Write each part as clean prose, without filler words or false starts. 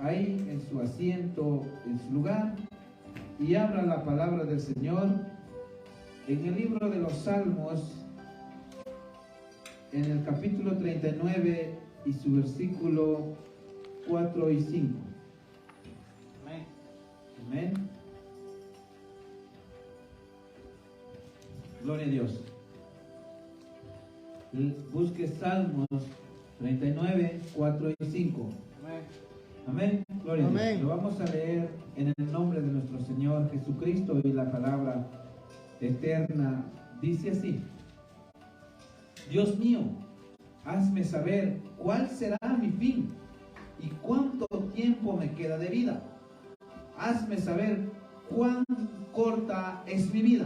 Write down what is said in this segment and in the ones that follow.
ahí en su asiento, en su lugar, y abra la palabra del Señor en el libro de los Salmos, en el capítulo 39 y su versículo 4 y 5. Amén. Amén. Gloria a Dios. Busque Salmos 39, 4 y 5. Amén. Amén. Gloria a Dios. Amén. Lo vamos a leer en el nombre de nuestro Señor Jesucristo, y la palabra eterna dice así: Dios mío, hazme saber cuál será mi fin y cuánto tiempo me queda de vida. Hazme saber cuán corta es mi vida.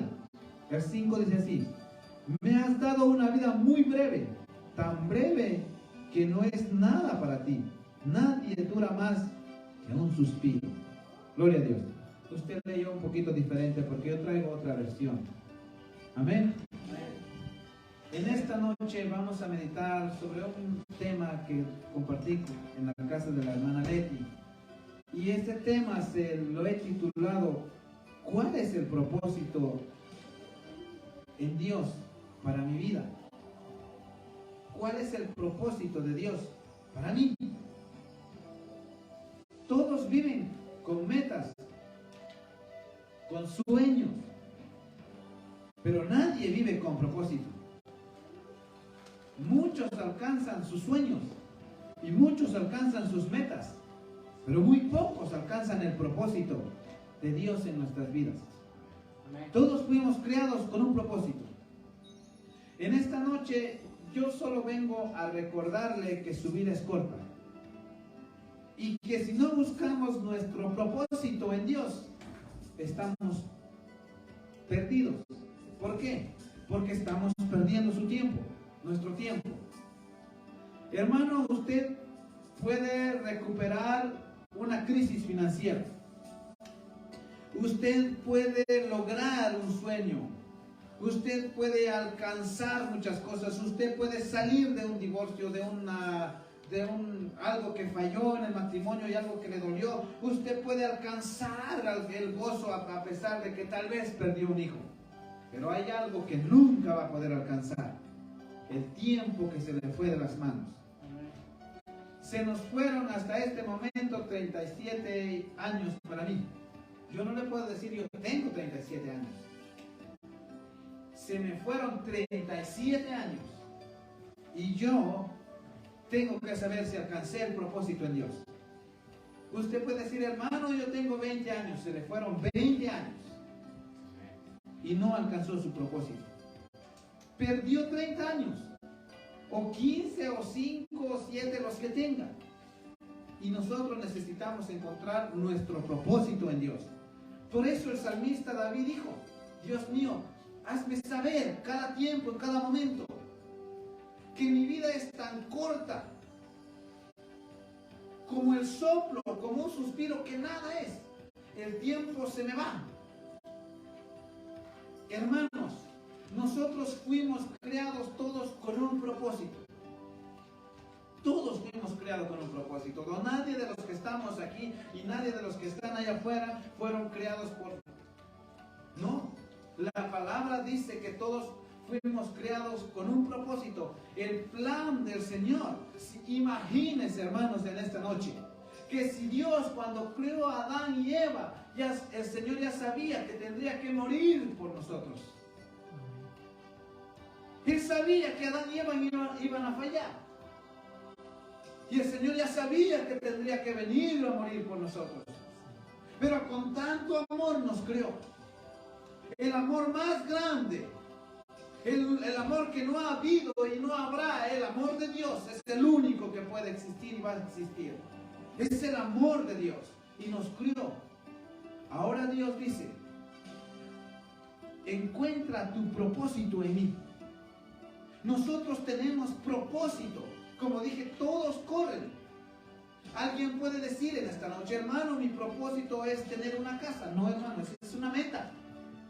El 5 dice así: me has dado una vida muy breve, tan breve que no es nada para ti. Nadie dura más que un suspiro. Gloria a Dios. Usted leyó un poquito diferente porque yo traigo otra versión. Amén. En esta noche vamos a meditar sobre un tema que compartí en la casa de la hermana Leti. Y este tema lo he titulado: ¿cuál es el propósito en Dios para mi vida? ¿Cuál es el propósito de Dios para mí? Todos viven con metas, con sueños, pero nadie vive con propósito. Muchos alcanzan sus sueños y muchos alcanzan sus metas, pero muy pocos alcanzan el propósito de Dios en nuestras vidas. Amén. Todos fuimos creados con un propósito. En esta noche yo solo vengo a recordarle que su vida es corta y que si no buscamos nuestro propósito en Dios, estamos perdidos. ¿Por qué? Porque estamos perdiendo su tiempo, nuestro tiempo. Hermano, usted puede recuperar una crisis financiera. Usted puede lograr un sueño. Usted puede alcanzar muchas cosas. Usted puede salir de un divorcio, de algo que falló en el matrimonio y algo que le dolió. Usted puede alcanzar el gozo a pesar de que tal vez perdió un hijo. Pero hay algo que nunca va a poder alcanzar: el tiempo que se le fue de las manos. Se nos fueron hasta este momento 37 años para mí. Yo no le puedo decir yo tengo 37 años. Se me fueron 37 años. Y yo tengo que saber si alcancé el propósito en Dios. Usted puede decir, hermano, yo tengo 20 años. Se le fueron 20 años. Y no alcanzó su propósito. Perdió 30 años. O 15, o 5, o 7, los que tenga. Y nosotros necesitamos encontrar nuestro propósito en Dios. Por eso el salmista David dijo: Dios mío, hazme saber cada tiempo, en cada momento, que mi vida es tan corta como el soplo, como un suspiro, que nada es. El tiempo se me va. Hermanos, nosotros fuimos creados todos con un propósito. Todos fuimos creados con un propósito. No, nadie de los que estamos aquí y nadie de los que están allá afuera fueron creados por... No, la palabra dice que todos fuimos creados con un propósito. El plan del Señor. Imagínense, hermanos, en esta noche, que si Dios, cuando creó a Adán y Eva, el Señor ya sabía que tendría que morir por nosotros. Él sabía que Adán y Eva iban a fallar. Y el Señor ya sabía que tendría que venir a morir por nosotros. Pero con tanto amor nos creó. El amor más grande. El amor que no ha habido y no habrá. El amor de Dios es el único que puede existir y va a existir. Es el amor de Dios. Y nos crió. Ahora Dios dice: encuentra tu propósito en mí. Nosotros tenemos propósito. Como dije, todos corren. Alguien puede decir en esta noche: hermano, mi propósito es tener una casa. No, hermano, esa es una meta.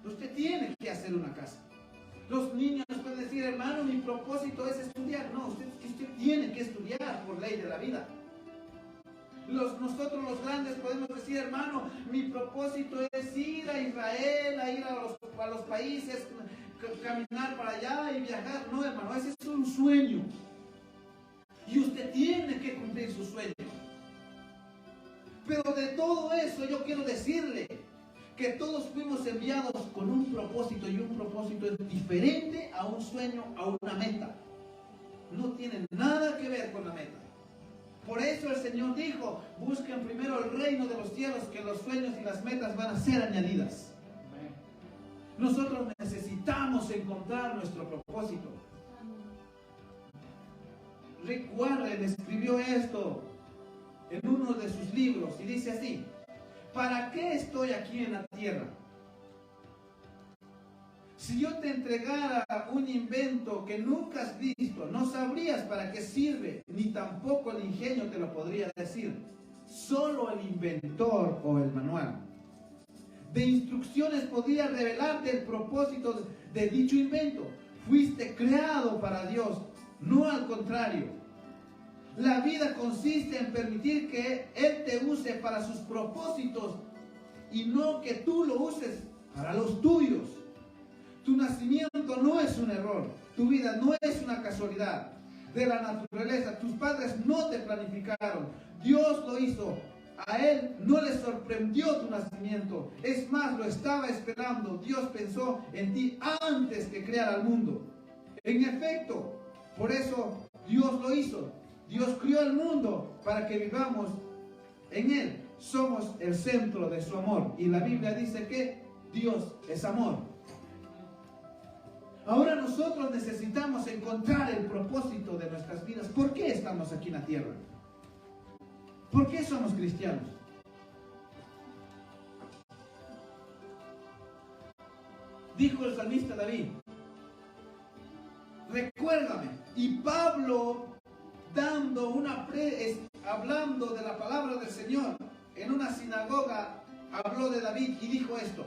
Usted tiene que hacer una casa. Los niños pueden decir: hermano, mi propósito es estudiar. No, usted tiene que estudiar por ley de la vida. Nosotros los grandes podemos decir, hermano, mi propósito es ir a Israel, a ir a los países, caminar para allá y viajar. No, hermano, ese es un sueño. Y usted tiene que cumplir su sueño. Pero de todo eso yo quiero decirle que todos fuimos enviados con un propósito, y un propósito es diferente a un sueño, a una meta. No tiene nada que ver con la meta. Por eso el Señor dijo, busquen primero el reino de los cielos, que los sueños y las metas van a ser añadidas. Nosotros necesitamos encontrar nuestro propósito. Rick Warren escribió esto en uno de sus libros y dice así: ¿para qué estoy aquí en la tierra? Si yo te entregara un invento que nunca has visto, no sabrías para qué sirve, ni tampoco el ingenio te lo podría decir. Solo el inventor o el manual de instrucciones podría revelarte el propósito de dicho invento. Fuiste creado para Dios, no al contrario. La vida consiste en permitir que Él te use para sus propósitos y no que tú lo uses para los tuyos. Tu nacimiento no es un error, tu vida no es una casualidad de la naturaleza. Tus padres no te planificaron, Dios lo hizo. A Él no le sorprendió tu nacimiento, es más, lo estaba esperando. Dios pensó en ti antes que creara el mundo. En efecto, por eso Dios lo hizo. Dios crió el mundo para que vivamos en Él. Somos el centro de su amor. Y la Biblia dice que Dios es amor. Ahora nosotros necesitamos encontrar el propósito de nuestras vidas. ¿Por qué estamos aquí en la tierra? ¿Por qué somos cristianos? Dijo el salmista David, recuérdame. Y Pablo, hablando de la palabra del Señor en una sinagoga, habló de David y dijo esto: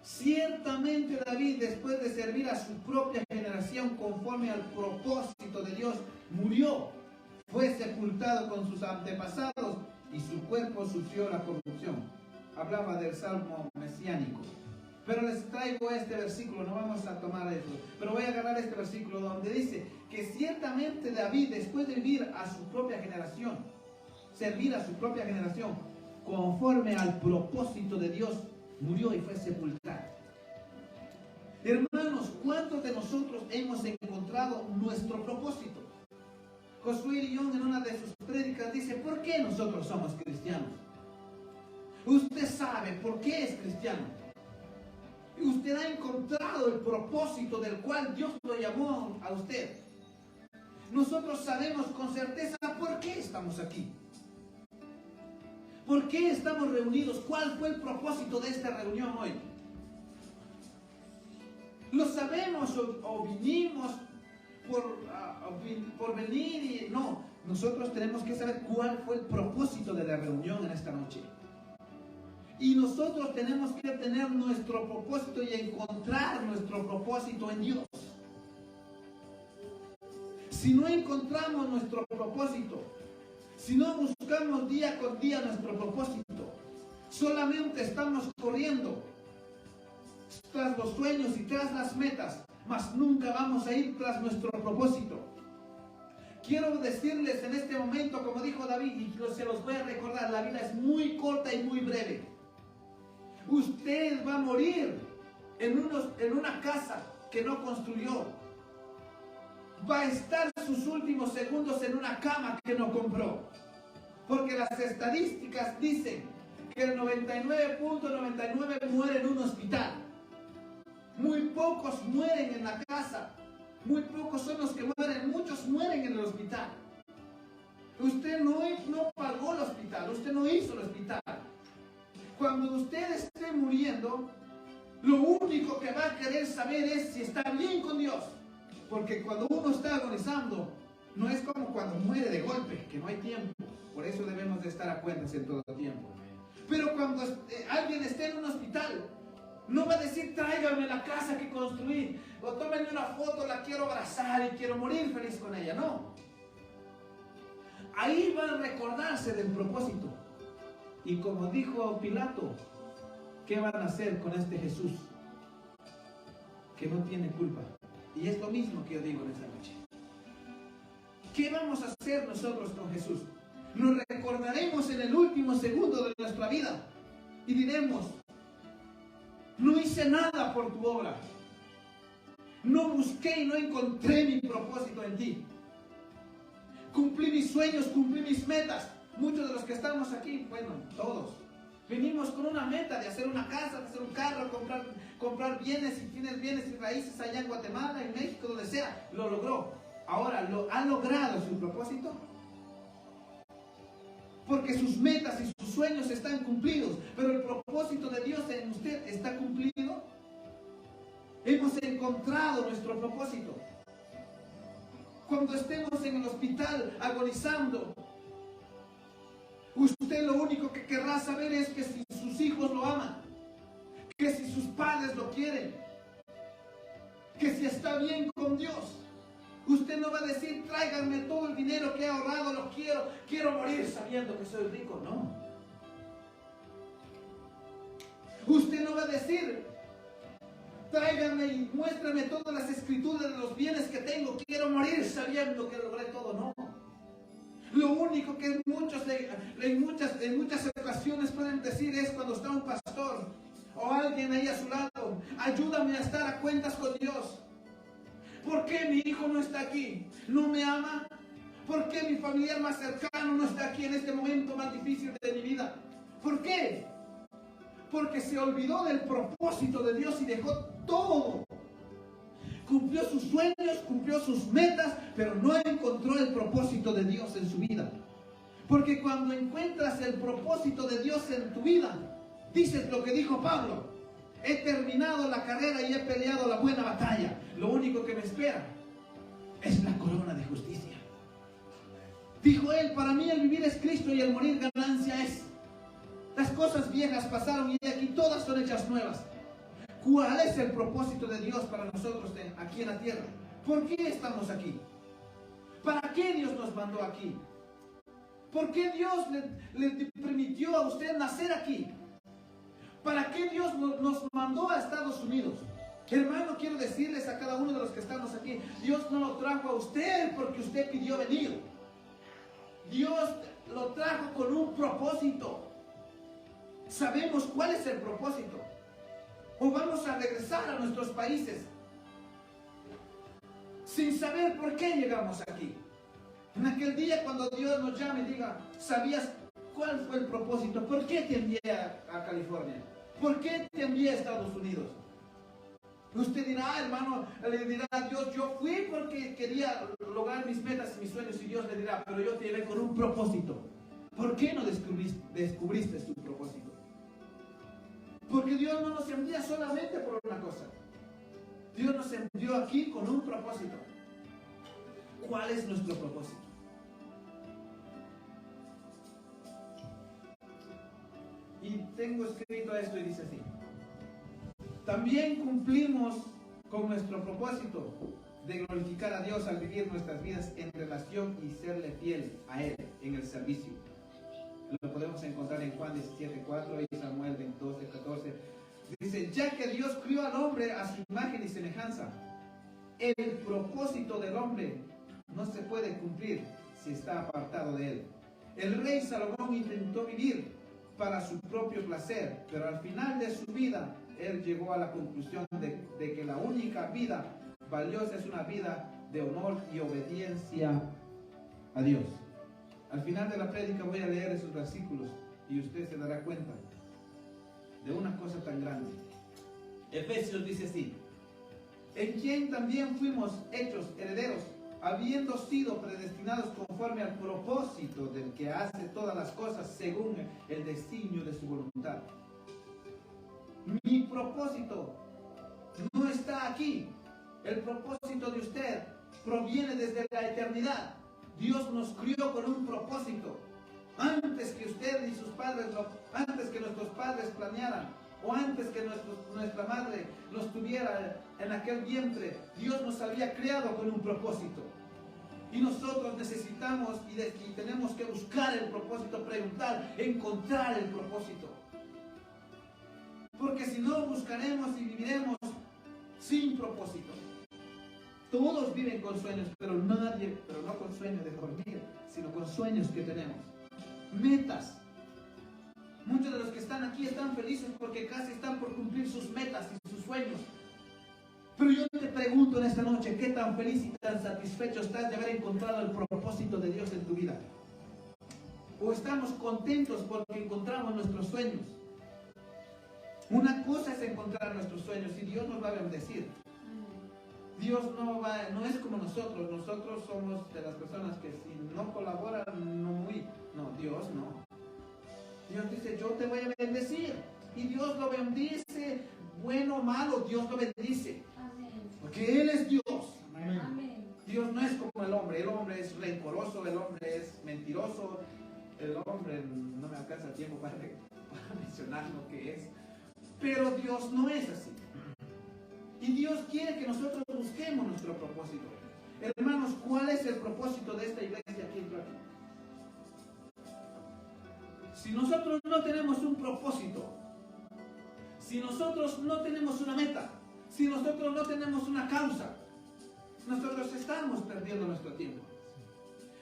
ciertamente David, después de servir a su propia generación conforme al propósito de Dios, murió, fue sepultado con sus antepasados y su cuerpo sufrió la corrupción. Hablaba del salmo mesiánico. Pero les traigo este versículo, no vamos a tomar eso, pero voy a agarrar este versículo donde dice que ciertamente David, después de vivir a su propia generación, servir a su propia generación, conforme al propósito de Dios, murió y fue sepultado. Hermanos, ¿cuántos de nosotros hemos encontrado nuestro propósito? Josué Lillón en una de sus prédicas dice, ¿por qué nosotros somos cristianos? Usted sabe por qué es cristiano. Usted ha encontrado el propósito del cual Dios lo llamó a usted. Nosotros sabemos con certeza por qué estamos aquí. ¿Por qué estamos reunidos? ¿Cuál fue el propósito de esta reunión hoy? ¿Lo sabemos o vinimos por venir y no? Nosotros tenemos que saber cuál fue el propósito de la reunión en esta noche. Y nosotros tenemos que tener nuestro propósito y encontrar nuestro propósito en Dios. Si no encontramos nuestro propósito, si no buscamos día con día nuestro propósito, solamente estamos corriendo tras los sueños y tras las metas, mas nunca vamos a ir tras nuestro propósito. Quiero decirles en este momento, como dijo David, y se los voy a recordar, la vida es muy corta y muy breve. Usted va a morir en una casa que no construyó. Va a estar sus últimos segundos en una cama que no compró. Porque las estadísticas dicen que el 99.99 muere en un hospital. Muy pocos mueren en la casa. Muy pocos son los que mueren. Muchos mueren en el hospital. Usted no pagó el hospital. Usted no hizo el hospital. Cuando usted esté muriendo, lo único que va a querer saber es si está bien con Dios. Porque cuando uno está agonizando, no es como cuando muere de golpe, que no hay tiempo. Por eso debemos de estar a cuentas en todo tiempo. Pero cuando alguien esté en un hospital, no va a decir, tráigame la casa que construí, o tómenme una foto, la quiero abrazar y quiero morir feliz con ella. No. Ahí van a recordarse del propósito. Y como dijo Pilato, ¿qué van a hacer con este Jesús que no tiene culpa? Y es lo mismo que yo digo en esta noche. ¿Qué vamos a hacer nosotros con Jesús? Nos recordaremos en el último segundo de nuestra vida y diremos: no hice nada por tu obra, no busqué y no encontré mi propósito en ti, cumplí mis sueños, cumplí mis metas. Muchos de los que estamos aquí, bueno, todos, venimos con una meta de hacer una casa, de hacer un carro, comprar bienes, si tienes bienes y raíces allá en Guatemala, en México, donde sea, lo logró. Ahora, ¿ha logrado su propósito? Porque sus metas y sus sueños están cumplidos, pero el propósito de Dios en usted está cumplido. Hemos encontrado nuestro propósito. Cuando estemos en el hospital agonizando, usted lo único que querrá saber es que si sus hijos lo aman, que si sus padres lo quieren, que si está bien con Dios. Usted no va a decir: tráiganme todo el dinero que he ahorrado, lo quiero morir sabiendo que soy rico. No. Usted no va a decir: tráiganme y muéstrenme todas las escrituras de los bienes que tengo, quiero morir sabiendo que logré todo. No. Lo único que en muchas ocasiones pueden decir es cuando está un pastor o alguien ahí a su lado: ayúdame a estar a cuentas con Dios. ¿Por qué mi hijo no está aquí? ¿No me ama? ¿Por qué mi familiar más cercano no está aquí en este momento más difícil de mi vida? ¿Por qué? Porque se olvidó del propósito de Dios y dejó todo. Cumplió sus sueños, cumplió sus metas, pero no encontró el propósito de Dios en su vida. Porque cuando encuentras el propósito de Dios en tu vida, dices lo que dijo Pablo: he terminado la carrera y he peleado la buena batalla. Lo único que me espera es la corona de justicia. Dijo él: para mí el vivir es Cristo y el morir ganancia es. Las cosas viejas pasaron y aquí todas son hechas nuevas. ¿Cuál es el propósito de Dios para nosotros aquí en la tierra? ¿Por qué estamos aquí? ¿Para qué Dios nos mandó aquí? ¿Por qué Dios le permitió a usted nacer aquí? ¿Para qué Dios nos mandó a Estados Unidos? Hermano, quiero decirles a cada uno de los que estamos aquí: Dios no lo trajo a usted porque usted pidió venir. Dios lo trajo con un propósito. Sabemos cuál es el propósito. O vamos a regresar a nuestros países sin saber por qué llegamos aquí. En aquel día cuando Dios nos llame y diga: ¿sabías cuál fue el propósito? ¿Por qué te envié a California? ¿Por qué te envié a Estados Unidos? Usted dirá, hermano, le dirá a Dios: yo fui porque quería lograr mis metas y mis sueños. Y Dios le dirá: pero yo te llevé con un propósito. ¿Por qué no descubriste su propósito? Porque Dios no nos envía solamente por una cosa. Dios nos envió aquí con un propósito. ¿Cuál es nuestro propósito? Y tengo escrito esto y dice así: también cumplimos con nuestro propósito de glorificar a Dios al vivir nuestras vidas en relación y serle fiel a Él en el servicio. Lo podemos encontrar en Juan 17:4 y Samuel 22:14. Dice: ya que Dios crió al hombre a su imagen y semejanza, el propósito del hombre no se puede cumplir si está apartado de Él. El rey Salomón intentó vivir para su propio placer, pero al final de su vida él llegó a la conclusión de que la única vida valiosa es una vida de honor y obediencia a Dios. Al final de la prédica voy a leer esos versículos y usted se dará cuenta de una cosa tan grande. Efesios dice así: en quien también fuimos hechos herederos, habiendo sido predestinados conforme al propósito del que hace todas las cosas según el designio de su voluntad. Mi propósito no está aquí. El propósito de usted proviene desde la eternidad. Dios nos crió con un propósito. Antes que usted y sus padres, antes que nuestros padres planearan, o antes que nuestra madre nos tuviera en aquel vientre, Dios nos había creado con un propósito. Y nosotros necesitamos y tenemos que buscar el propósito, preguntar, encontrar el propósito. Porque si no, buscaremos y viviremos sin propósito. Todos viven con sueños, pero no con sueños de dormir, sino con sueños que tenemos. Metas. Muchos de los que están aquí están felices porque casi están por cumplir sus metas y sus sueños. Pero yo te pregunto en esta noche, ¿qué tan feliz y tan satisfecho estás de haber encontrado el propósito de Dios en tu vida? ¿O estamos contentos porque encontramos nuestros sueños? Una cosa es encontrar nuestros sueños y Dios nos va a bendecir. Dios no es como nosotros. Nosotros somos de las personas que si no colaboran, no, Dios no. Dios dice, yo te voy a bendecir. Y Dios lo bendice, bueno o malo, Dios lo bendice. Porque Él es Dios. Amén. Dios no es como el hombre es rencoroso, el hombre es mentiroso, el hombre no me alcanza tiempo para mencionar lo que es. Pero Dios no es así. Y Dios quiere que nosotros busquemos nuestro propósito. Hermanos, ¿cuál es el propósito de esta iglesia aquí en Claro? Si nosotros no tenemos un propósito, si nosotros no tenemos una meta, si nosotros no tenemos una causa, nosotros estamos perdiendo nuestro tiempo.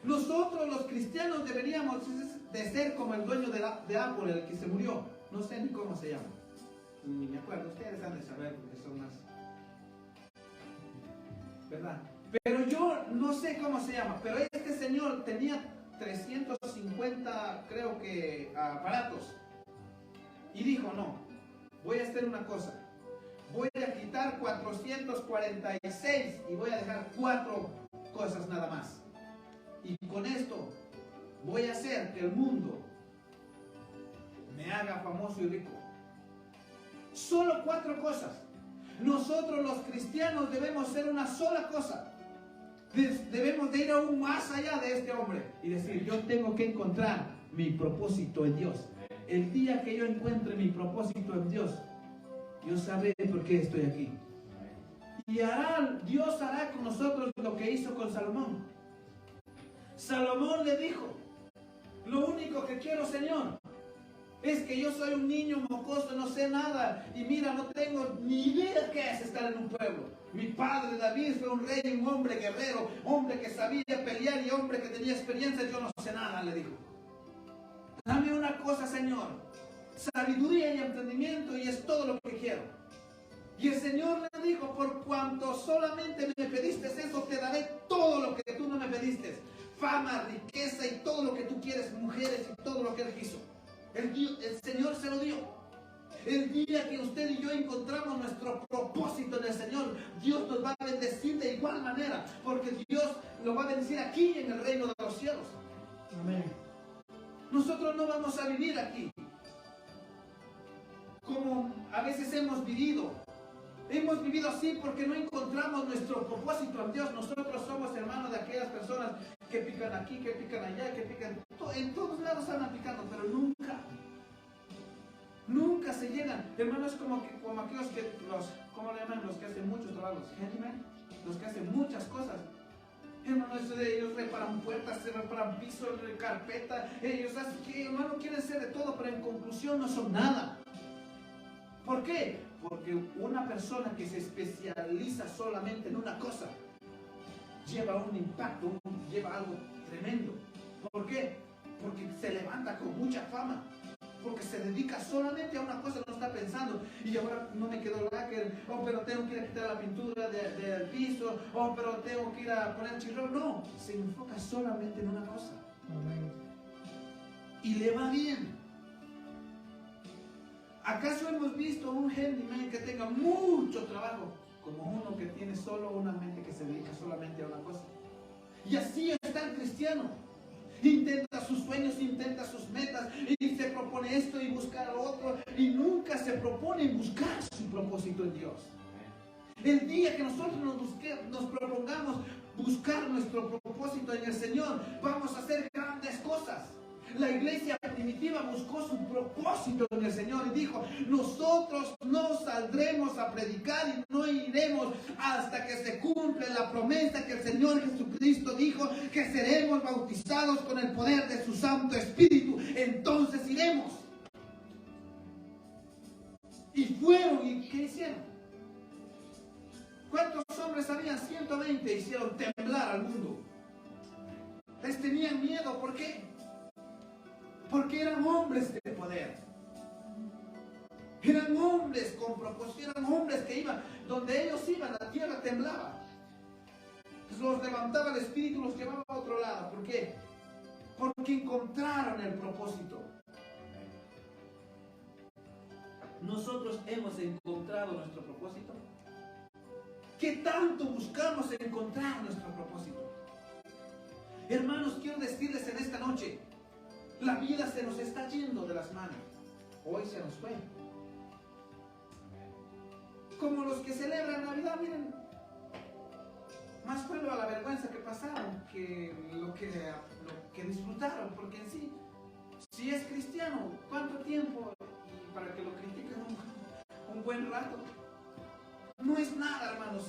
Nosotros los cristianos deberíamos de ser como el dueño de Apple, el que se murió. No sé ni cómo se llama. Ni me acuerdo. Ustedes han de saber porque son más... ¿verdad? Pero yo no sé cómo se llama. Pero este señor tenía 350, creo que, aparatos. Y dijo, no, voy a hacer una cosa. Voy a quitar 446 y voy a dejar 4 cosas nada más. Y con esto voy a hacer que el mundo me haga famoso y rico. Solo 4 cosas. Nosotros los cristianos debemos ser una sola cosa. Debemos de ir aún más allá de este hombre y decir, yo tengo que encontrar mi propósito en Dios. El día que yo encuentre mi propósito en Dios, yo sabré por qué estoy aquí. Y Dios hará con nosotros lo que hizo con Salomón. Salomón le dijo, lo único que quiero, Señor, es que yo soy un niño mocoso, no sé nada, y mira, no tengo ni idea qué es estar en un pueblo. Mi padre David fue un rey, un hombre guerrero, hombre que sabía pelear y hombre que tenía experiencia, yo no sé nada, le dijo. Dame una cosa, Señor, sabiduría y entendimiento, y es todo lo que quiero. Y el Señor le dijo, por cuanto solamente me pediste eso, te daré todo lo que tú no me pediste. Fama, riqueza y todo lo que tú quieres, mujeres y todo lo que Él quiso. El Señor se lo dio. El día que usted y yo encontramos nuestro propósito en el Señor, Dios nos va a bendecir de igual manera, porque Dios lo va a bendecir aquí en el reino de los cielos. Amén. Nosotros no vamos a vivir aquí como a veces hemos vivido. Hemos vivido así porque no encontramos nuestro propósito en Dios. Nosotros somos hermanos de aquellas personas que pican aquí, que pican allá, que pican... En todos lados andan picando, pero nunca se llenan. Hermanos, como aquellos que ¿cómo le llaman? Los que hacen muchos trabajos. Handyman, los que hacen muchas cosas. Hermanos, ellos reparan puertas, se reparan pisos, carpeta. Ellos hacen que, hermano, quieren ser de todo, pero en conclusión no son nada. ¿Por qué? Porque una persona que se especializa solamente en una cosa lleva un impacto, lleva algo tremendo. ¿Por qué? Porque se levanta con mucha fama. Porque se dedica solamente a una cosa, no está pensando, y ahora no me quedó lacquer, pero tengo que ir a quitar la pintura del piso, pero tengo que ir a poner chirrón. No, se enfoca solamente en una cosa. Y le va bien. ¿Acaso hemos visto un handyman que tenga mucho trabajo como uno que tiene solo una mente que se dedica solamente a una cosa? Y así está el cristiano. Intenta sus sueños, intenta sus metas y se propone esto y buscar lo otro y nunca se propone buscar su propósito en Dios. El día que nosotros nos propongamos buscar nuestro propósito en el Señor, vamos a hacer grandes cosas. La iglesia primitiva buscó su propósito en el Señor y dijo, nosotros no saldremos a predicar y no iremos hasta que se cumpla la promesa que el Señor Jesucristo dijo, que seremos bautizados con el poder de su Santo Espíritu. Entonces iremos. Y fueron, ¿y qué hicieron? ¿Cuántos hombres habían? 120. Hicieron temblar al mundo. Les tenían miedo. ¿Por qué? Porque eran hombres de poder. Eran hombres con propósito. Eran hombres que iban, donde ellos iban, la tierra temblaba. Los levantaba el Espíritu, los llevaba a otro lado. ¿Por qué? Porque encontraron el propósito. ¿Nosotros hemos encontrado nuestro propósito? ¿Qué tanto buscamos encontrar nuestro propósito? Hermanos, quiero decirles en esta noche, la vida se nos está yendo de las manos. Hoy se nos fue. Como los que celebran Navidad, miren, más fue a la vergüenza que pasaron que lo que disfrutaron, porque en sí, si es cristiano, ¿cuánto tiempo para que lo critiquen un buen rato? No es nada, hermanos.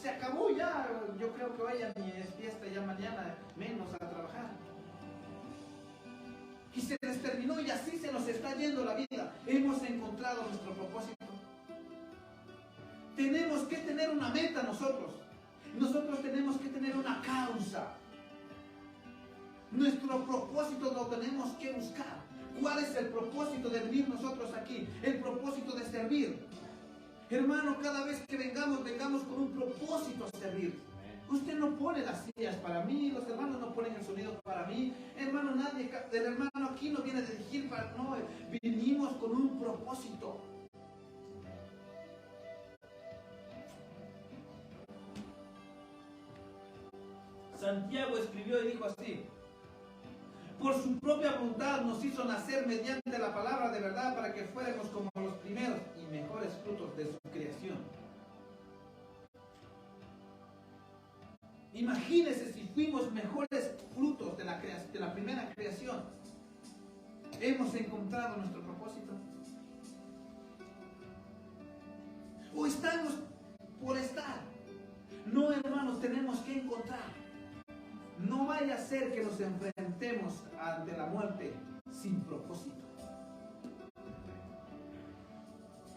Se acabó ya. Yo creo que hoy ya ni es fiesta, ya mañana menos a trabajar. Y se les terminó y así se nos está yendo la vida. Hemos encontrado nuestro propósito. Tenemos que tener una meta nosotros. Nosotros tenemos que tener una causa. Nuestro propósito lo tenemos que buscar. ¿Cuál es el propósito de venir nosotros aquí? El propósito de servir. Hermano, cada vez que vengamos con un propósito a servir. Usted no pone las sillas para mí, los hermanos no ponen el sonido para mí. Hermano, nadie, el hermano aquí no viene a dirigir para... No, vinimos con un propósito. Santiago escribió y dijo así: por su propia voluntad nos hizo nacer mediante la palabra de verdad para que fuéramos como los primeros y mejores frutos de su creación. Imagínense si fuimos mejores frutos de la primera creación. ¿Hemos encontrado nuestro propósito? ¿O estamos por estar? No, hermanos, tenemos que encontrar. No vaya a ser que nos enfrentemos ante la muerte sin propósito.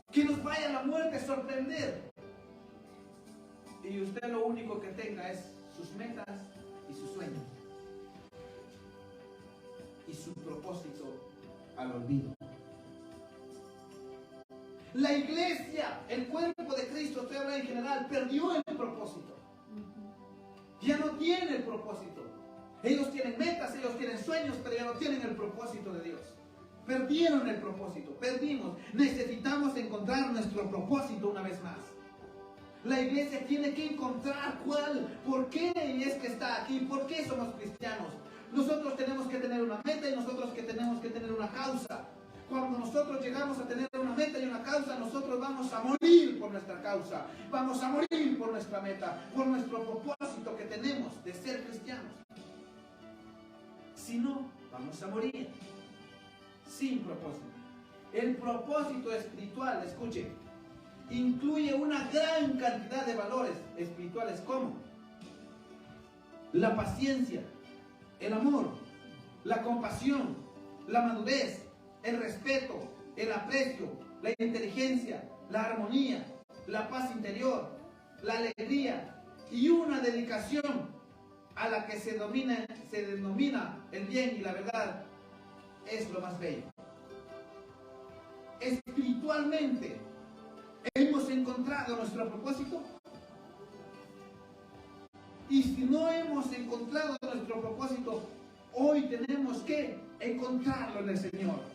Que nos vaya la muerte a sorprender. Y usted lo único que tenga es sus metas y sus sueños. Y su propósito al olvido. La iglesia, el cuerpo de Cristo, estoy hablando en general, perdió el propósito. Ya no tiene el propósito. Ellos tienen metas, ellos tienen sueños, pero ya no tienen el propósito de Dios. Perdieron el propósito, perdimos. Necesitamos encontrar nuestro propósito una vez más. La iglesia tiene que encontrar por qué es que está aquí, por qué somos cristianos. Nosotros tenemos que tener una meta y nosotros tenemos que tener una causa. Cuando nosotros llegamos a tener una meta y una causa, nosotros vamos a morir por nuestra causa. Vamos a morir por nuestra meta, por nuestro propósito que tenemos de ser cristianos. Si no, vamos a morir sin propósito. El propósito espiritual, escuche, incluye una gran cantidad de valores espirituales como la paciencia, el amor, la compasión, la madurez, el respeto, el aprecio, la inteligencia, la armonía, la paz interior, la alegría y una dedicación a la que se denomina el bien y la verdad es lo más bello. Espiritualmente, ¿hemos encontrado nuestro propósito? Y si no hemos encontrado nuestro propósito, hoy tenemos que encontrarlo en el Señor.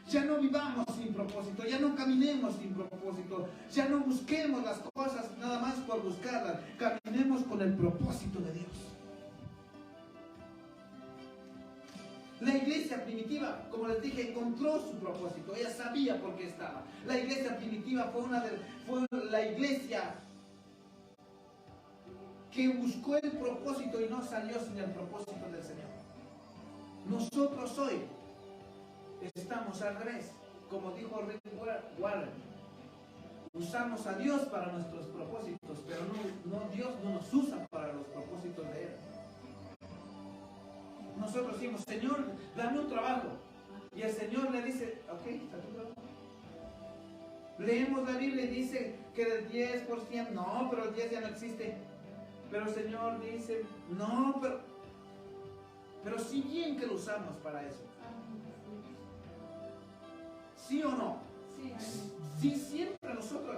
Ya no vivamos sin propósito, ya no caminemos sin propósito, ya no busquemos las cosas nada más por buscarlas, caminemos con el propósito de Dios. La iglesia primitiva, como les dije, encontró su propósito, ella sabía por qué estaba. La iglesia primitiva fue la iglesia que buscó el propósito y no salió sin el propósito del Señor. Nosotros hoy estamos al revés, como dijo Rick Warren. Usamos a Dios para nuestros propósitos, pero no Dios no nos usa para los propósitos de Él. Nosotros decimos, Señor, dame un trabajo. Y el Señor le dice, ok, está tu trabajo. Leemos la Biblia y dice que el 10%, no, pero el 10 ya no existe. Pero el Señor dice, no, pero sí bien que lo usamos para eso. ¿Sí o no? Sí, siempre nosotros.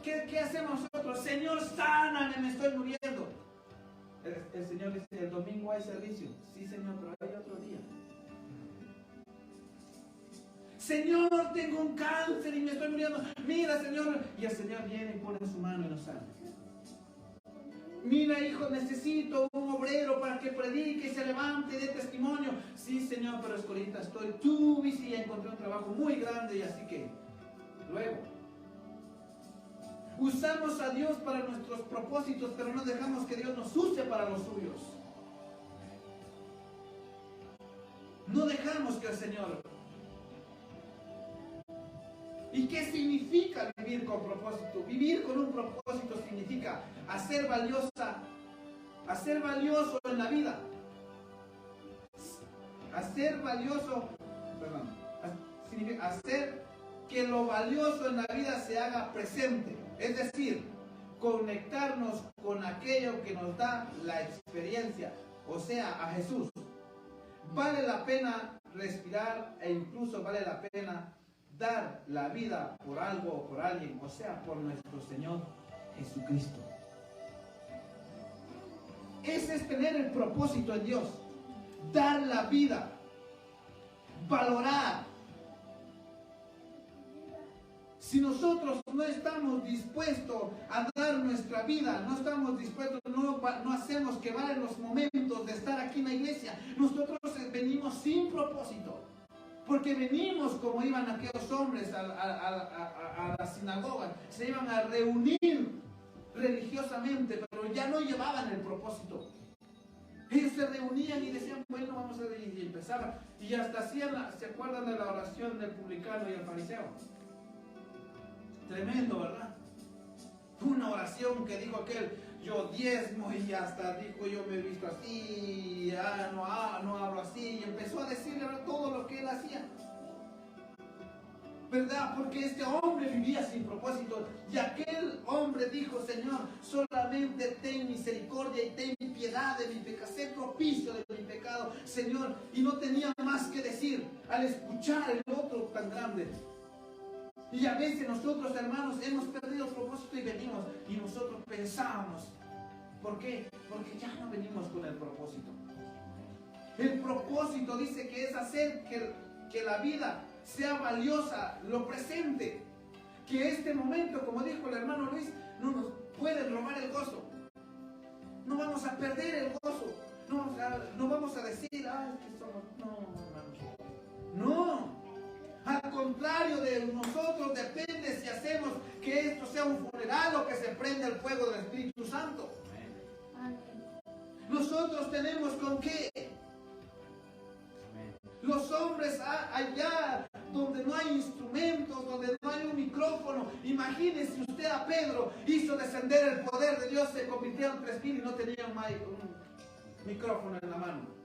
¿Qué hacemos nosotros? Señor, sáname, me estoy muriendo. El Señor dice, el domingo hay servicio. Sí, Señor, pero hay otro día. Señor, tengo un cáncer y me estoy muriendo. Mira, Señor. Y el Señor viene y pone su mano y nos sana. Mira, hijo, necesito un obrero para que predique y se levante y dé testimonio. Sí, Señor, pero es que ahorita estoy tú, y ya encontré un trabajo muy grande y así que luego usamos a Dios para nuestros propósitos, pero no dejamos que Dios nos use para los suyos. No dejamos que el Señor. ¿Y qué significa vivir con propósito? Vivir con un propósito significa hacer valioso en la vida. Significa hacer que lo valioso en la vida se haga presente. Es decir, conectarnos con aquello que nos da la experiencia, o sea, a Jesús. Vale la pena respirar e incluso vale la pena dar la vida por algo o por alguien, o sea, por nuestro Señor Jesucristo. Ese es tener el propósito en Dios. Dar la vida. Valorar. Si nosotros no estamos dispuestos a dar nuestra vida, no estamos dispuestos, no hacemos que valen los momentos de estar aquí en la iglesia, nosotros venimos sin propósito. Porque venimos como iban aquellos hombres a la sinagoga, se iban a reunir religiosamente, pero ya no llevaban el propósito. Ellos se reunían y decían, bueno, vamos a ver, y empezaban. Y hasta hacían, ¿se acuerdan de la oración del publicano y el fariseo? Tremendo, ¿verdad? Una oración que dijo aquel, yo diezmo, y hasta dijo, yo me he visto así, no hablo así, y empezó a decirle todo lo que él hacía. ¿Verdad? Porque este hombre vivía sin propósito, y aquel hombre dijo, Señor, solamente ten misericordia y ten piedad de mi pecado, sé propicio de mi pecado, Señor, y no tenía más que decir al escuchar el otro tan grande. Y a veces nosotros, hermanos, hemos perdido el propósito y venimos y nosotros pensamos. ¿Por qué? Porque ya no venimos con el propósito. El propósito dice que es hacer que la vida sea valiosa, lo presente. Que este momento, como dijo el hermano Luis, no nos puede robar el gozo. No vamos a perder el gozo. No vamos a decir, ay, que somos... No. Al contrario de nosotros, depende si hacemos que esto sea un funeral o que se prenda el fuego del Espíritu Santo. Amén. Nosotros tenemos con qué. Amén. Los hombres allá donde no hay instrumentos, donde no hay un micrófono. Imagínense usted a Pedro, hizo descender el poder de Dios, se convirtieron en 3,000 y no tenían un micrófono en la mano.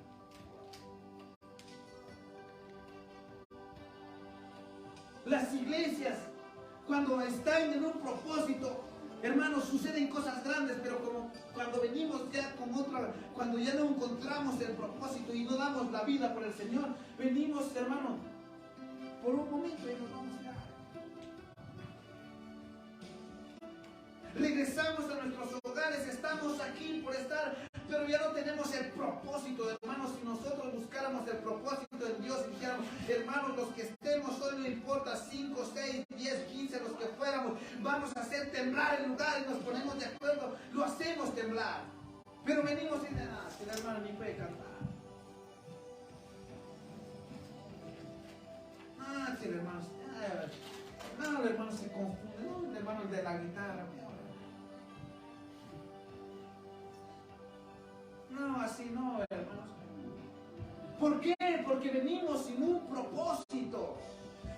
Las iglesias, cuando están en un propósito, hermanos, suceden cosas grandes, pero como cuando venimos ya con otra, cuando ya no encontramos el propósito y no damos la vida por el Señor, venimos, hermano, por un momento y nos vamos a ir. Regresamos a nuestros hogares, estamos aquí por estar, pero ya no tenemos el propósito, hermanos. Si nosotros buscáramos el propósito en Dios y dijéramos, hermanos, los que estemos hoy, no importa 5, 6, 10, 15, los que fuéramos, vamos a hacer temblar el lugar y nos ponemos de acuerdo, lo hacemos temblar. Pero venimos y si el hermano ni puede cantar. Si el hermano, el hermano se confunde, el hermano de la guitarra. No, así no, hermanos. ¿Por qué? porque venimos sin un propósito.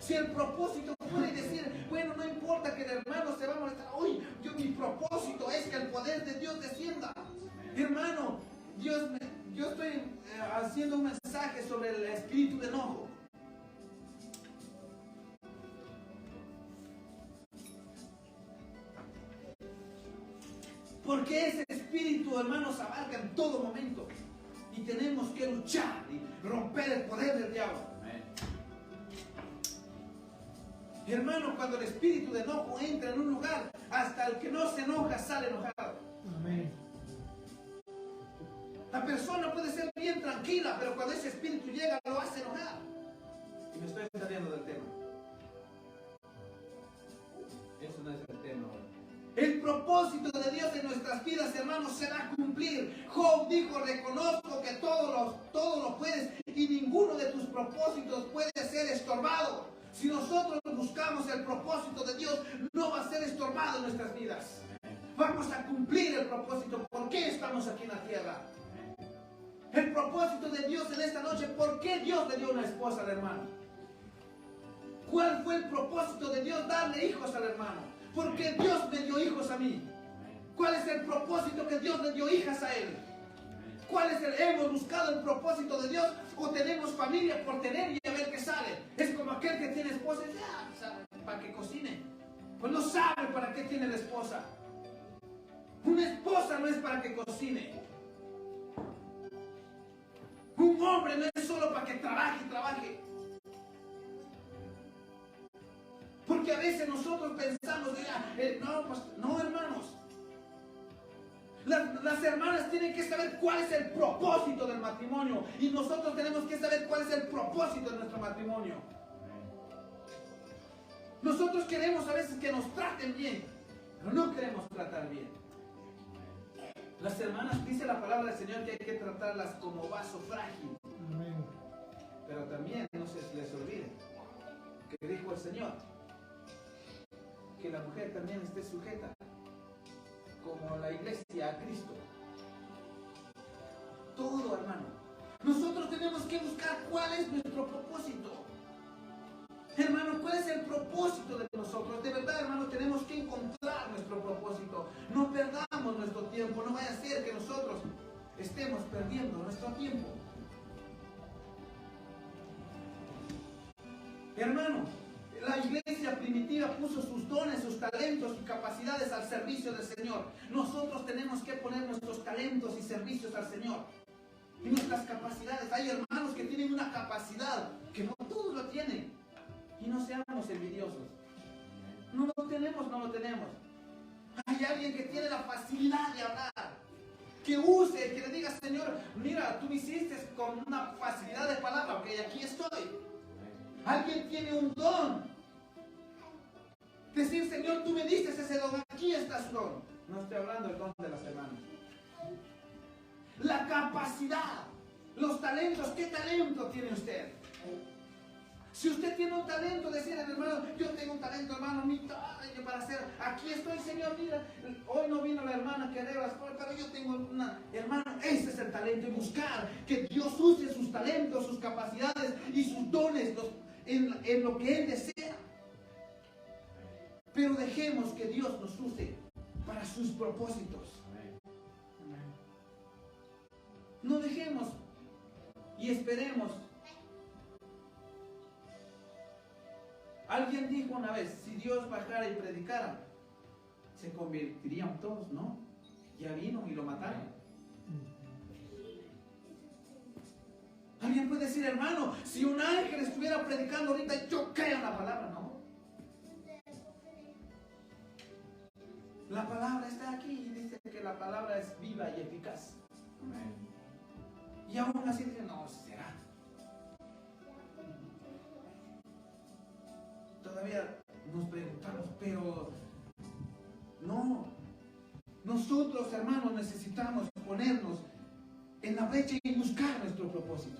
Si el propósito puede decir, bueno, no importa que el hermano se va a molestar, hoy mi propósito es que el poder de Dios descienda. Hermano, yo estoy haciendo un mensaje sobre el espíritu de enojo. Porque ese espíritu, hermanos, abarca en todo momento. Y tenemos que luchar y romper el poder del diablo. Hermano, cuando el espíritu de enojo entra en un lugar, hasta el que no se enoja sale enojado. Amén. La persona puede ser bien tranquila, pero cuando ese espíritu llega lo hace enojar. Y me estoy saliendo del tema. Eso no es el tema. El propósito de Dios en nuestras vidas, hermanos, se va a cumplir. Job dijo, reconozco que todo lo puedes y ninguno de tus propósitos puede ser estorbado. Si nosotros buscamos el propósito de Dios, no va a ser estorbado en nuestras vidas. Vamos a cumplir el propósito. ¿Por qué estamos aquí en la tierra? El propósito de Dios en esta noche. ¿Por qué Dios le dio una esposa al hermano? ¿Cuál fue el propósito de Dios? Darle hijos al hermano. ¿Por qué Dios me dio hijos a mí? ¿Cuál es el propósito que Dios le dio hijas a él? ¿Cuál es hemos buscado el propósito de Dios o tenemos familia por tener y a ver qué sale? Es como aquel que tiene esposa y dice, para que cocine. Pues no sabe para qué tiene la esposa. Una esposa no es para que cocine. Un hombre no es solo para que trabaje. Porque a veces nosotros pensamos, no, hermanos. Las hermanas tienen que saber cuál es el propósito del matrimonio. Y nosotros tenemos que saber cuál es el propósito de nuestro matrimonio. Nosotros queremos a veces que nos traten bien, pero no queremos tratar bien. Las hermanas, dice la palabra del Señor que hay que tratarlas como vaso frágil. Amén. Pero también no se les olvide que dijo el Señor que la mujer también esté sujeta como la iglesia a Cristo. Todo, hermano. Nosotros tenemos que buscar cuál es nuestro propósito. Hermano, ¿cuál es el propósito de nosotros? De verdad, hermano, tenemos que encontrar nuestro propósito. No perdamos nuestro tiempo. No vaya a ser que nosotros estemos perdiendo nuestro tiempo. Hermano, la iglesia primitiva puso sus dones, sus talentos y capacidades al servicio del Señor. Nosotros tenemos que poner nuestros talentos y servicios al Señor. Y nuestras capacidades. Hay hermanos que tienen una capacidad que no todos lo tienen. Y no seamos envidiosos. No lo tenemos. Hay alguien que tiene la facilidad de hablar. Que use, que le diga, Señor, mira, tú me hiciste con una facilidad de palabra, ok, aquí estoy. Alguien tiene un don. Decir, Señor, tú me diste ese don, aquí está su don. No estoy hablando del don de las hermanas. La capacidad, los talentos, ¿qué talento tiene usted? Si usted tiene un talento, decir, hermano, yo tengo un talento, hermano, para hacer, aquí estoy, Señor, mira, hoy no vino la hermana que arregla las cosas, pero yo tengo una, hermano, ese es el talento, y buscar que Dios use sus talentos, sus capacidades y sus dones en lo que Él desea. Pero dejemos que Dios nos use para sus propósitos. No dejemos y esperemos. Alguien dijo una vez, si Dios bajara y predicara, se convertirían todos, ¿no? Ya vino y lo mataron. Alguien puede decir, hermano, si un ángel estuviera predicando ahorita, yo creo en la palabra, ¿no? La palabra está aquí y dice que la palabra es viva y eficaz. Y aún así dice, no, será. Todavía nos preguntamos, pero no. Nosotros, hermanos, necesitamos ponernos en la brecha y buscar nuestro propósito.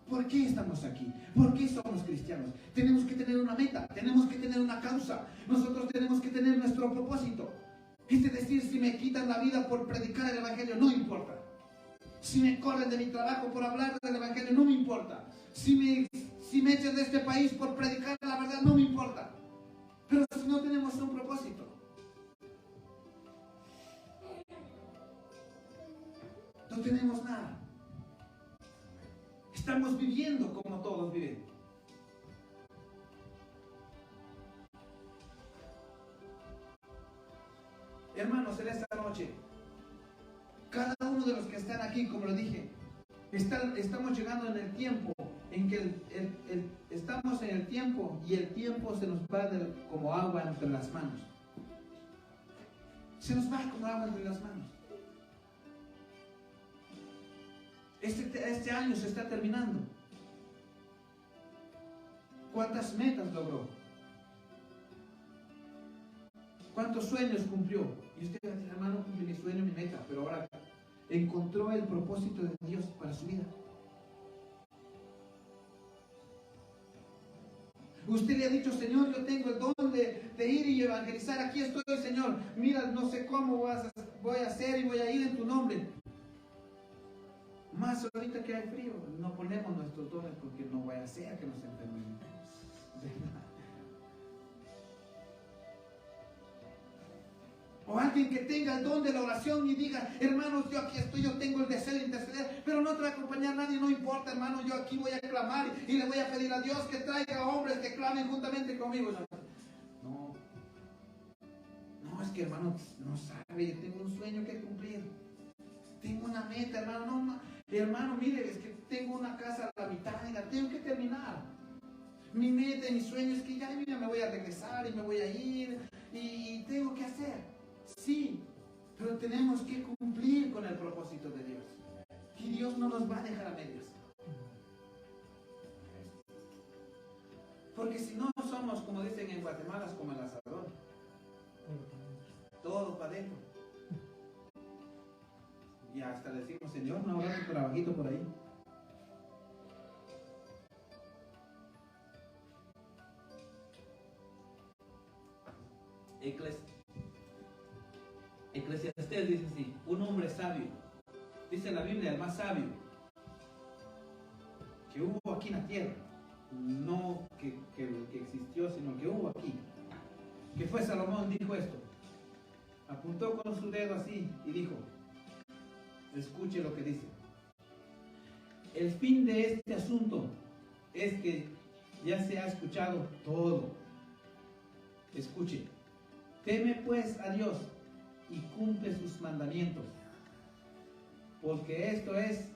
¿Por qué estamos aquí? ¿Por qué somos cristianos? Tenemos que tener una meta, tenemos que tener una causa. Nosotros tenemos que tener nuestro propósito. Es decir, si me quitan la vida por predicar el evangelio, no importa. Si me corren de mi trabajo por hablar del evangelio, no me importa. Si me echan de este país por predicar la verdad, no me importa. Pero si no tenemos un propósito, no tenemos nada. Estamos viviendo como todos viven. Hermanos, en esta noche, cada uno de los que están aquí, como lo dije, estamos llegando en el tiempo en que estamos en el tiempo y el tiempo se nos va como agua entre las manos. Se nos va como agua entre las manos. Este año se está terminando. ¿Cuántas metas logró? ¿Cuántos sueños cumplió? Y usted va a decir, hermano, cumplí mi sueño, mi meta, pero ahora encontró el propósito de Dios para su vida. Usted le ha dicho, Señor, yo tengo el don de ir y evangelizar. Aquí estoy, Señor. Mira, no sé cómo voy a hacer y voy a ir en tu nombre. Más ahorita que hay frío, no ponemos nuestros dones porque no vaya a ser que nos enfermemos. O alguien que tenga el don de la oración y diga, hermanos, yo aquí estoy, yo tengo el deseo de interceder, pero no te va a acompañar nadie, no importa, hermano, yo aquí voy a clamar y le voy a pedir a Dios que traiga hombres que clamen juntamente conmigo. No, es que hermano, no sabe, yo tengo un sueño que cumplir. Tengo una meta, hermano, hermano, mire, es que tengo una casa a la mitad, la tengo que terminar. Mi meta y mi sueño es que ya mira, me voy a regresar y me voy a ir y tengo que hacer. Sí, pero tenemos que cumplir con el propósito de Dios. Y Dios no nos va a dejar a medias. Porque si no somos, como dicen en Guatemala, como el asador. Todo para adentro. Y hasta le decimos, Señor, no habrá tu trabajito por ahí. Eclesiastés dice así, un hombre sabio, dice la Biblia, el más sabio que hubo aquí en la tierra, no que existió, sino que hubo aquí, que fue Salomón, dijo esto, apuntó con su dedo así y dijo, escuche lo que dice, el fin de este asunto es que ya se ha escuchado todo, escuche, teme pues a Dios y cumple sus mandamientos, porque esto es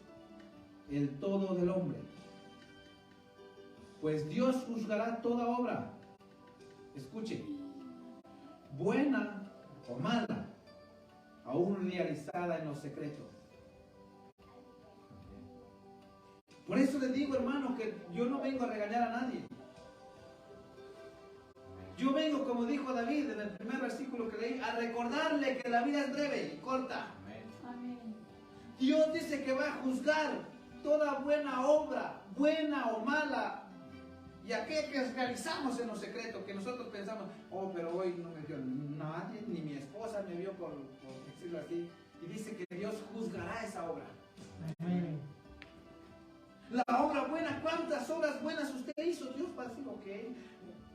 el todo del hombre. Pues Dios juzgará toda obra, escuche, buena o mala, aún realizada en lo secreto. Por eso les digo, hermano, que yo no vengo a regañar a nadie. Yo vengo, como dijo David en el primer versículo que leí, a recordarle que la vida es breve y corta. Amén. Dios dice que va a juzgar toda buena obra, buena o mala, y aquel que realizamos en lo secreto, que nosotros pensamos, oh, pero hoy no me vio nadie, ni mi esposa me vio por decirlo así, y dice que Dios juzgará esa obra. Amén. La obra buena, ¿cuántas obras buenas usted hizo? Dios va a decir, ok.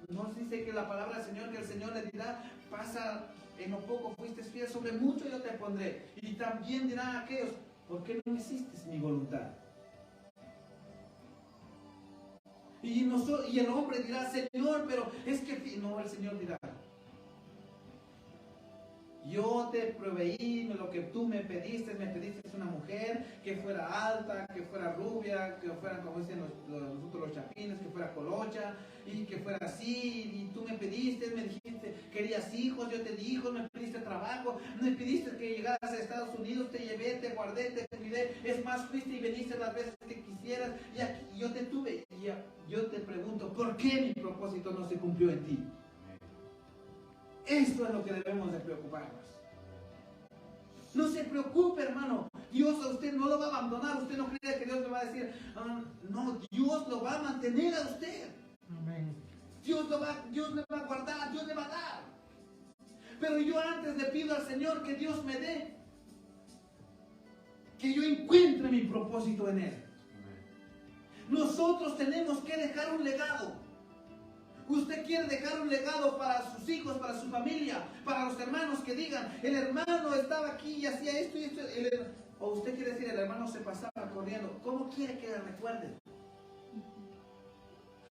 Nos dice que la palabra del Señor, que el Señor le dirá, pasa en lo poco fuiste fiel, sobre mucho yo te pondré. Y también dirán a aquellos, ¿por qué no hiciste mi voluntad? Y el hombre dirá, Señor, pero es que no, el Señor dirá, yo te proveí lo que tú me pediste una mujer que fuera alta, que fuera rubia, que fuera, como dicen nosotros los chapines, que fuera colocha, y que fuera así, y tú me pediste, me dijiste, querías hijos, yo te di hijos, me pediste trabajo, me pediste que llegaras a Estados Unidos, te llevé, te guardé, te cuidé, es más, fuiste y viniste las veces que quisieras, y aquí yo te tuve, y yo te pregunto, ¿por qué mi propósito no se cumplió en ti? Esto es lo que debemos de preocuparnos. No se preocupe, hermano. Dios a usted no lo va a abandonar. Usted no cree que Dios le va a decir, no, Dios lo va a mantener a usted. Amén. Dios le va a guardar, Dios le va a dar. Pero yo antes le pido al Señor que Dios me dé. que yo encuentre mi propósito en Él. Nosotros tenemos que dejar un legado. Usted quiere dejar un legado para sus hijos, para su familia, para los hermanos que digan, el hermano estaba aquí y hacía esto y esto. O usted quiere decir, el hermano se pasaba corriendo. ¿Cómo quiere que le recuerden?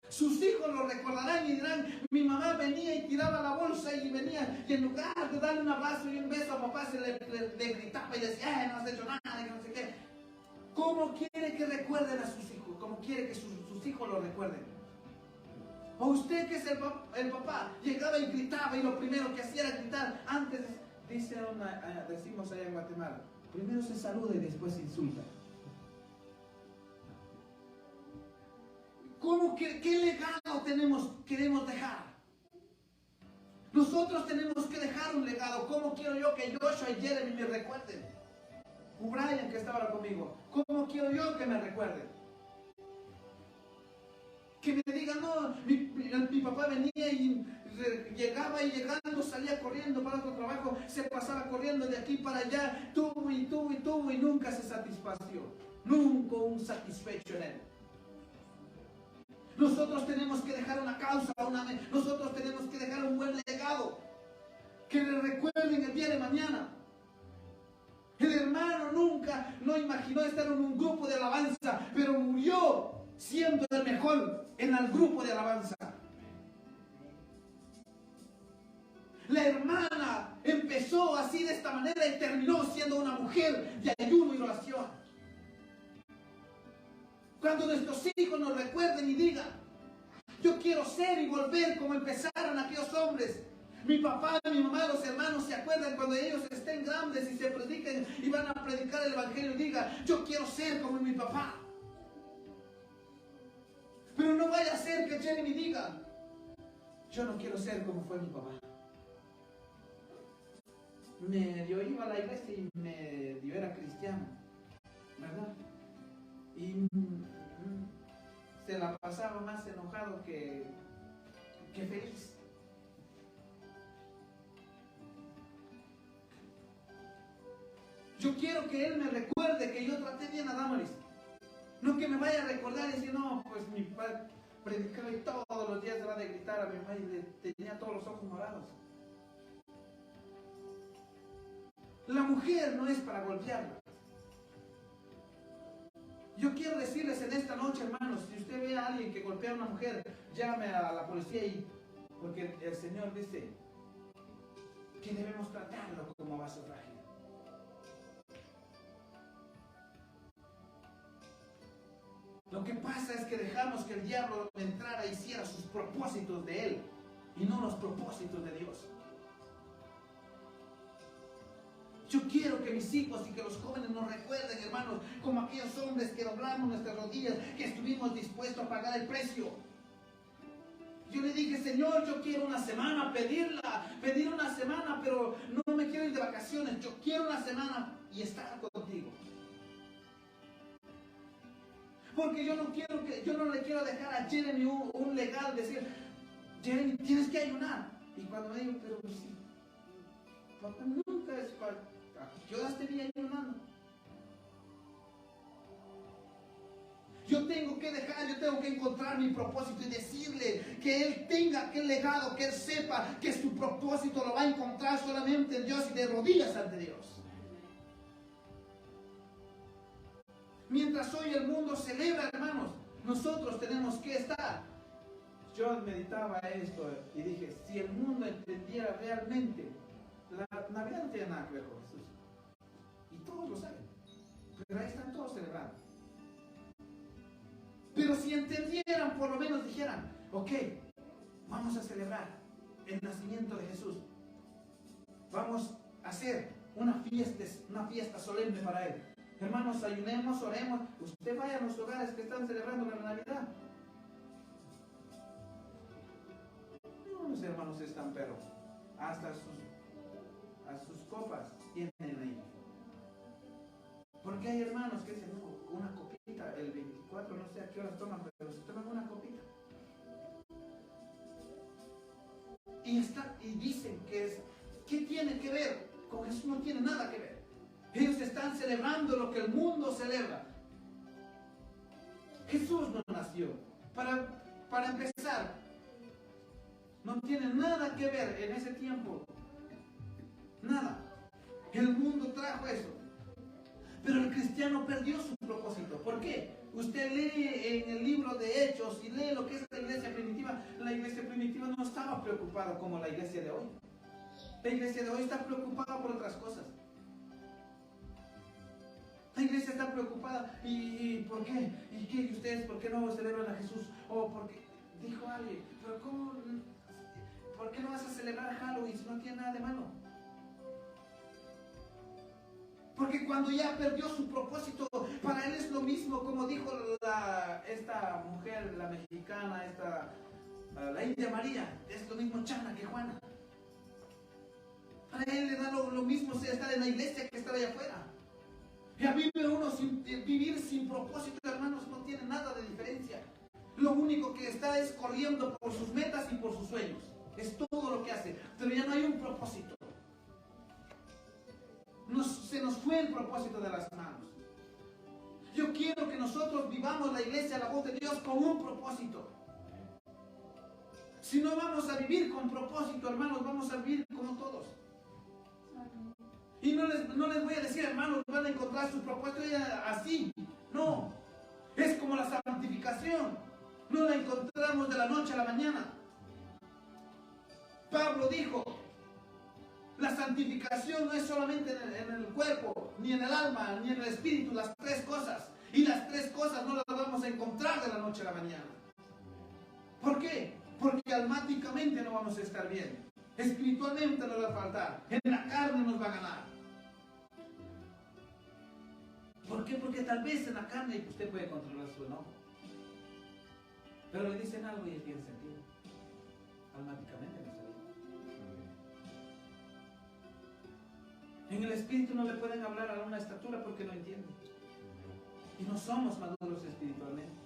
Sus hijos lo recordarán y dirán, mi mamá venía y tiraba la bolsa y venía, y en lugar de darle un abrazo y un beso a papá, se le gritaba y decía, no has hecho nada, y no sé qué. ¿Cómo quiere que recuerden a sus hijos? ¿Cómo quiere que sus hijos lo recuerden? O usted, que es el papá, llegaba y gritaba y lo primero que hacía era gritar. Antes, decimos allá en Guatemala, primero se saluda y después se insulta. ¿Qué legado queremos dejar? Nosotros tenemos que dejar un legado. ¿Cómo quiero yo que Joshua y Jeremy me recuerden? O Brian, que estaba conmigo. ¿Cómo quiero yo que me recuerden? Que me digan, no, mi papá venía y llegaba y llegando salía corriendo para otro trabajo, se pasaba corriendo de aquí para allá, tuvo y nunca se satisfació. Nunca un satisfecho en él. Nosotros tenemos que dejar una causa, nosotros tenemos que dejar un buen legado. Que le recuerden el día de mañana. El hermano nunca no imaginó estar en un grupo de alabanza, pero murió siendo el mejor en el grupo de alabanza. La hermana empezó así de esta manera y terminó siendo una mujer de ayuno y oración. Cuando nuestros hijos nos recuerden y digan, yo quiero ser y volver como empezaron aquellos hombres. Mi papá, mi mamá, los hermanos se acuerdan cuando ellos estén grandes y se prediquen y van a predicar el evangelio y digan, yo quiero ser como mi papá. Pero no vaya a ser que Jeremy diga, yo no quiero ser como fue mi papá. Yo iba a la iglesia y yo era cristiano, ¿verdad? Y se la pasaba más enojado que feliz. Yo quiero que él me recuerde que yo traté bien a Damaris. No que me vaya a recordar y decir, no, pues mi padre predicaba y todos los días era de gritar a mi mamá y le tenía todos los ojos morados. La mujer no es para golpearla. Yo quiero decirles en esta noche, hermanos, si usted ve a alguien que golpea a una mujer, llame a la policía porque el Señor dice que debemos tratarlo como vaso frágil. Lo que pasa es que dejamos que el diablo entrara e hiciera sus propósitos de él y no los propósitos de Dios. Yo quiero que mis hijos y que los jóvenes nos recuerden, hermanos, como aquellos hombres que doblamos nuestras rodillas, que estuvimos dispuestos a pagar el precio. Yo le dije, Señor, yo quiero una semana, pedir una semana, pero no me quiero ir de vacaciones. Yo quiero una semana y estar contigo. Porque yo no le quiero dejar a Jeremy un legal, decir, Jeremy, tienes que ayunar. Y cuando me digo, pero sí, papá, nunca es para, yo te vi ayunando. Yo tengo que encontrar mi propósito y decirle que él tenga aquel legado, que él sepa que su propósito lo va a encontrar solamente en Dios y de rodillas ante Dios. Mientras hoy el mundo celebra, hermanos, nosotros tenemos que estar. Yo meditaba esto y dije, si el mundo entendiera realmente, la Navidad no tiene nada que ver con Jesús. Y todos lo saben. Pero ahí están todos celebrando. Pero si entendieran, por lo menos dijeran, ok, vamos a celebrar el nacimiento de Jesús. Vamos a hacer una fiesta solemne para Él. Hermanos, ayunemos, oremos. Usted vaya a los hogares que están celebrando la Navidad. No, los hermanos están, pero hasta sus copas tienen ahí. Porque hay hermanos que dicen, no, una copita, el 24, no sé a qué horas toman, pero se toman una copita. Y dicen que ¿qué tiene que ver? Con Jesús no tiene nada que ver. Ellos están celebrando lo que el mundo celebra. Jesús no nació. Para empezar, no tiene nada que ver en ese tiempo. Nada. El mundo trajo eso. Pero el cristiano perdió su propósito. ¿Por qué? Usted lee en el libro de Hechos y lee lo que es la iglesia primitiva. La iglesia primitiva no estaba preocupada como la iglesia de hoy. La iglesia de hoy está preocupada por otras cosas. La iglesia está preocupada. ¿Y por qué? ¿Y qué? ¿Y ustedes por qué no celebran a Jesús? O porque dijo alguien, pero ¿cómo? ¿Por qué no vas a celebrar Halloween si no tiene nada de malo? Porque cuando ya perdió su propósito, para él es lo mismo, como dijo esta mujer, la mexicana, la India María, es lo mismo Chana que Juana. Para él le da lo mismo estar en la iglesia que estar allá afuera. Ya vive uno vivir sin propósito, hermanos, no tiene nada de diferencia. Lo único que está es corriendo por sus metas y por sus sueños. Es todo lo que hace, pero ya no hay un propósito. Se nos fue el propósito de las manos. Yo quiero que nosotros vivamos la iglesia, la voz de Dios, con un propósito. Si no vamos a vivir con propósito, hermanos, vamos a vivir como todos. Y no les voy a decir, hermanos, van a encontrar su propósito así. No. Es como la santificación. No la encontramos de la noche a la mañana. Pablo dijo, la santificación no es solamente en el cuerpo, ni en el alma, ni en el espíritu, las tres cosas. Y las tres cosas no las vamos a encontrar de la noche a la mañana. ¿Por qué? Porque almáticamente no vamos a estar bien. Espiritualmente nos va a faltar. En la carne nos va a ganar. ¿Por qué? Porque tal vez en la carne usted puede controlar su enojo. Pero le dicen algo y él tiene sentido. Almáticamente no está bien. En el espíritu no le pueden hablar a una estatura porque no entienden. Y no somos maduros espiritualmente.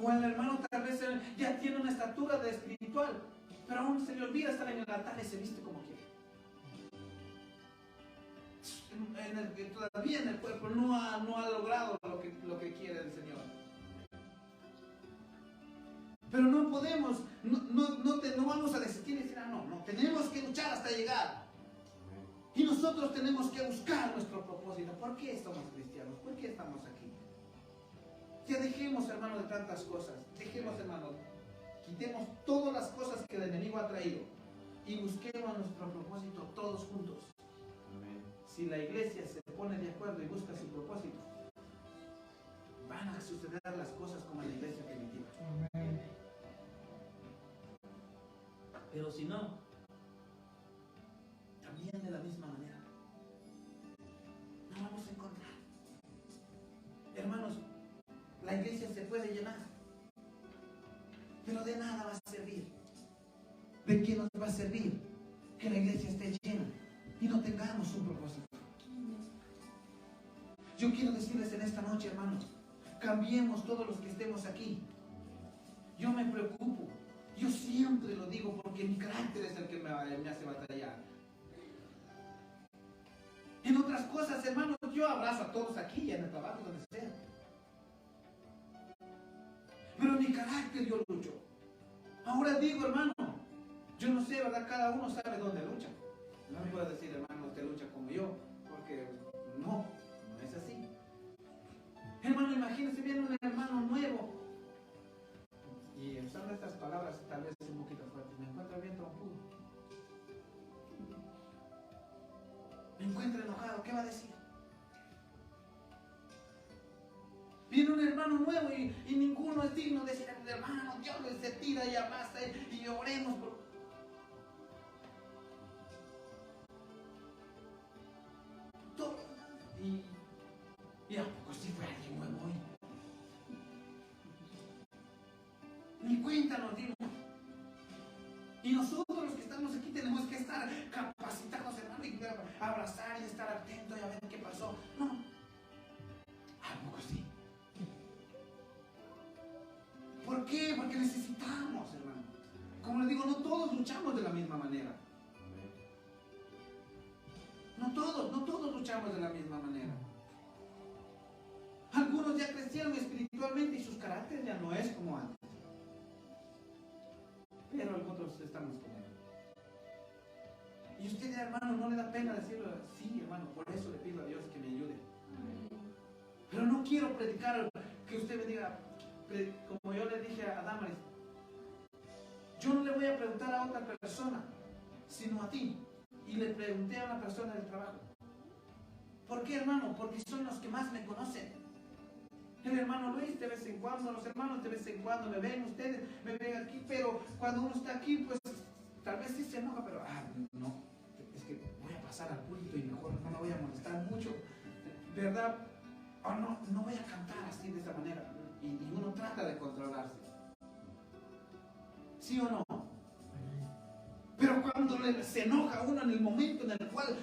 O el hermano tal vez ya tiene una estatura de espiritual, pero aún se le olvida estar en el altar y se viste como quiere. Todavía en el cuerpo no ha logrado lo que quiere el Señor. Pero no podemos, no vamos a desistir y decir, no, tenemos que luchar hasta llegar. Y nosotros tenemos que buscar nuestro propósito. ¿Por qué somos cristianos? ¿Por qué estamos aquí? Ya dejemos, hermano, de tantas cosas. Dejemos, hermano, quitemos todas las cosas que el enemigo ha traído y busquemos nuestro propósito todos juntos. Amén. Si la iglesia se pone de acuerdo y busca su propósito, van a suceder las cosas como en la iglesia primitiva. Amén. Pero si no, también de la misma manera, no vamos a encontrar. Hermanos, la iglesia se puede llenar, pero de nada va a servir. ¿De qué nos va a servir que la iglesia esté llena y no tengamos un propósito? Yo quiero decirles en esta noche, hermanos, cambiemos todos los que estemos aquí. Yo me preocupo, yo siempre lo digo porque mi carácter es el que me hace batallar. En otras cosas, hermanos, yo abrazo a todos aquí y en el trabajo, donde sea. Pero en mi carácter yo lucho. Ahora digo, hermano, yo no sé, ¿verdad? Cada uno sabe dónde lucha. No me puedo decir, hermano, usted lucha como yo, porque no es así. Hermano, imagínese, viene un hermano nuevo. Y usando estas palabras, tal vez un poquito fuerte, me encuentra bien trompudo. Me encuentra enojado, ¿qué va a decir? Viene un hermano nuevo y ninguno es digno de decir, hermano, Dios se tira y abraza y oremos por... Todo. Y a poco si fue alguien nuevo hoy. Ni cuenta nos dimos. Y nosotros los que estamos aquí tenemos que estar capacitados, hermano, y abrazar y estar atentos y a ver qué pasó. No. ¿A poco sí? ¿Por qué? Porque necesitamos, hermano. Como les digo, no todos luchamos de la misma manera. No todos luchamos de la misma manera. Algunos ya crecieron espiritualmente y sus caracteres ya no es como antes. Pero nosotros estamos con él. Y usted, hermano, no le da pena decirlo. Sí, hermano, por eso le pido a Dios que me ayude. Pero no quiero predicar que usted me diga, como yo le dije a Damaris, yo no le voy a preguntar a otra persona, sino a ti. Y le pregunté a una persona del trabajo. ¿Por qué, hermano? Porque son los que más me conocen. El hermano Luis de vez en cuando, los hermanos de vez en cuando me ven, ustedes me ven aquí, pero cuando uno está aquí, pues tal vez sí se enoja, pero no, es que voy a pasar al púlpito y mejor no me voy a molestar mucho, ¿verdad? O no voy a cantar así de esa manera. Y uno trata de controlarse. ¿Sí o no? Pero cuando se enoja uno en el momento en el cual,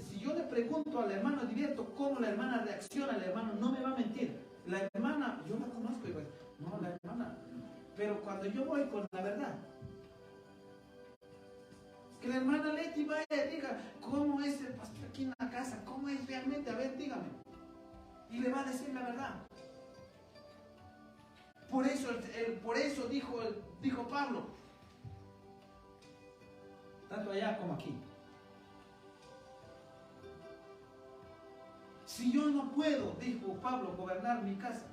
si yo le pregunto al hermano Divierto cómo la hermana reacciona, el hermano no me va a mentir. La hermana, yo la conozco y pues, no, la hermana. Pero cuando yo voy con la verdad, que la hermana Leti vaya y diga, ¿cómo es el pastor aquí en la casa? ¿Cómo es realmente? A ver, dígame. Y le va a decir la verdad. Por eso dijo Pablo, tanto allá como aquí. Si yo no puedo, dijo Pablo, gobernar mi casa,